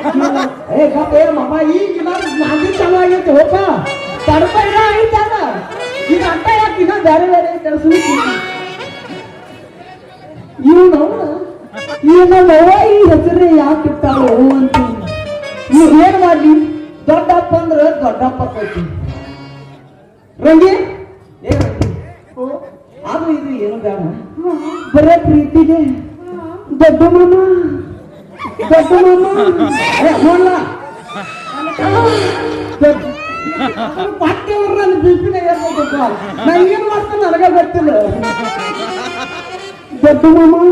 ಏ ಗಪ್ಪ ಏ ಮಮ್ಮ ಈಗ ನಾಲ್ಕು ಚಾಲು ಆಗೈತೆ ಹೋಪ ತಡಪ ಇಲ್ಲ ಐತಲ್ಲ ಈಗ ಅಟ್ಟ ಯಾಕೆ ಇನ್ನ ಬೇರೆ ಬೇರೆ ಕೆಲಸ ಇವನವ ಈ ಹೆಸರೇ ಯಾಕೆ ಇರ್ತಾಳು ಅಂತ ಇವ್ ಏನ್ ಮಾಡ್ಲಿ ದೊಡ್ಡಪ್ಪ ಅಂದ್ರ ದೊಡ್ಡಪ್ಪ ಕೈತಿ ರಂಗಿ ಏ ರಂಗಿ ಅದು ಇದು ಏನು ಬೇಡ ಬರೇ ಪ್ರೀತಿಗೆ ದೊಡ್ಡ ಮಾಮ ನೋಡ್ಲ ಪಾಠ್ಯವ್ರ ನನ್ನ ಬಿಪಿನ ಏರ್ಬೇಕು ನಾ ಏನ್ ಮಾಡ್ತೇನೆ ನನಗ ಗೊತ್ತಿಲ್ಲ ದೊಡ್ಡ ಮಾಮ